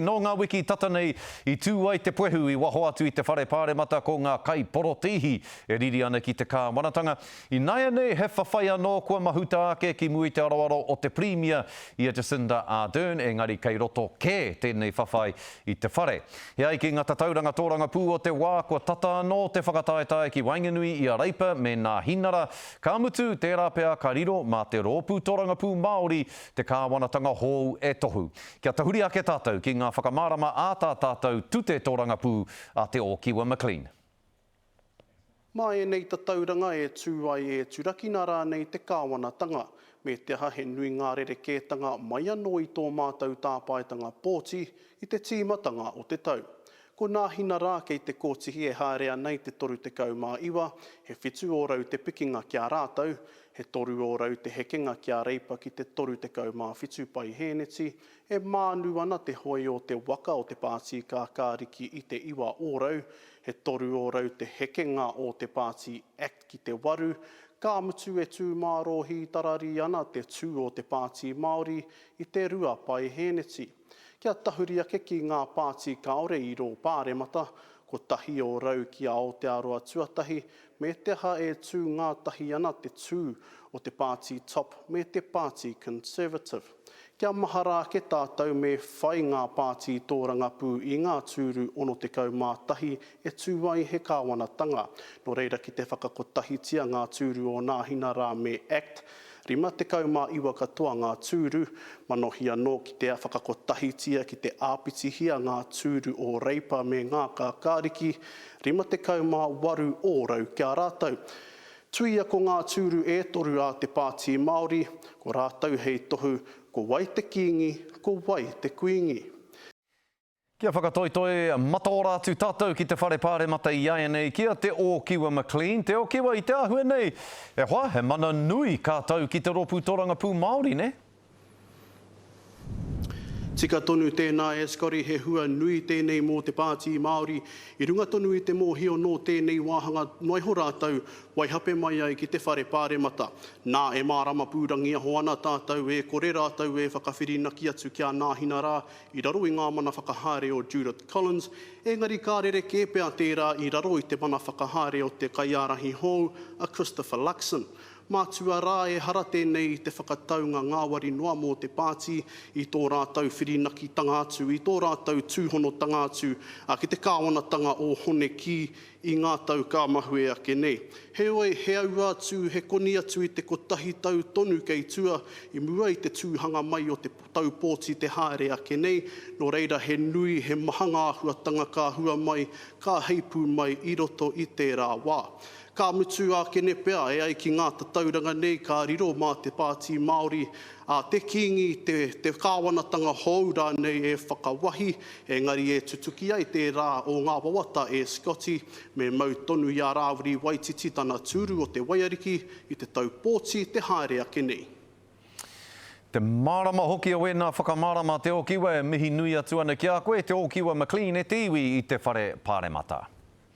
No ngā wiki tata nei I tū ai te puehu I waho atu I te whare pāremata ko ngā kai porotihi e riri ana ki te kāwanatanga. I naia nei he whawhai anō kua mahuta ake ki mui te aroaro o te Premier Ia Jacinda Ardern engari kei roto kē tēnei whawhai I te whare. He ai ki ngā tatauranga tōranga pū o te wā kua tata anō te whakataetae ki Wainganui I a Reipa me ngā hinara. Ka mutu tērā pea ka riro mā te rōpū tōranga pū Māori te kāwanatanga hou e tohu. Kia tahuri ake tātou ki ngā whakamārama a tā tātou tute tōranga pū a te o Kiwa McLean. Mai nei tatauranga e tū ai e tūraki nā rā nei te kāwanatanga, me te aha he nui ngā rerekētanga mai anō I tō mātou tāpaetanga pōti I te tīmatanga o te tau. Ko nā hina rā kei te kōtihi e hārea nei te 32, he whitu ōrau te pikinga kia rātau, he 3 ōrau te hekenga kia Reipa ki te 37 pai hēneti, e mānu ana te hoi o te waka o te pāti ka kāriki I te 2 ōrau, he 3 ōrau te hekenga o te pāti Act ki te 8, ka mutu e tū mārohi tarari ana te tū o te pāti Māori I te 2 pai hēneti. Kia tahuri ake ki ngā pāti kaore I rō pāremata, ko tahi o rau ki Aotearoa tuatahi, me te ha e tū ngā tahi ana te tū o te pāti Top me te pāti Conservative. Kia mahara ke tātou me whai ngā pāti tōranga pū I ngā tūru ono te kaumātahi e tū ai he kāwanatanga. No reira ki te whakakotahitia ngā tūru o nā hina rā me Act, Rima te kaumā katoa ngā tūru, manohi anō ki te whakakotahitia ki te āpitihia ngā tūru o Reipa me ngā kākāriki, rima te kaumā 8 ōrau kia rātau. Tuia ko ngā tūru e toru a te pāti Māori, ko rātau hei tohu, ko wai te kingi, ko wai te kuingi. Kia whakatoitoe mataora atu tātou ki te whare pāremata I aia nei kia te o Kiwa McLean, te o Kiwa I te ahua nei. E hoa, he mana nui kātou ki te rōpū tōranga pū Māori, ne? Tika tonu tēnā e skori he hua nui tēnei mō te pāti Māori. I runga tonu I te mōhio no tēnei wāhanga noi ho rātau, wai hape mai ai ki te whare pāremata. Nā e mārama pūrangi aho ana tātou e kore rātau e whakawhirinaki atu kia nāhina rā, I raro I ngā mana whakahare o Judith Collins, engari kā rere kēpea tērā I raro I te mana whakahare o te kaiarahi hou, a Christopher Luxon. Mātua rā e hara tēnei te whakataunga ngāwari noa mō te pāti I tō rātau whirinaki tangātu, I tō rātau tūhono tangātu, ki te kāwanatanga o hone ki I ngā tau kāmahue ake nei. Heoi, he au atu, he koni atu I te kotahi tau tonu kei tua, I mua I te tūhanga mai o te tau pōti te haere ake nei, no reira he nui, he mahanga ahuatanga ka hua mai, ka heipu mai I roto I tērā wā. Ka mutu a kene pea e ai ki ngā tatauranga nei ka riro mā te pāti Māori. Te kingi, te kāwanatanga hou rā nei e whakawahi, engari e tutuki ai te rā o ngā wawata e Scotty, me mau tonu I a rāwiri waititi tana tūru o te waiariki I te tau pōti te haere ake nei. Te mārama hoki a wena whakamārama te o Kiwa e mihi nui atu ana ki a koe, te o Kiwa McLean e te iwi I te whare pāremata.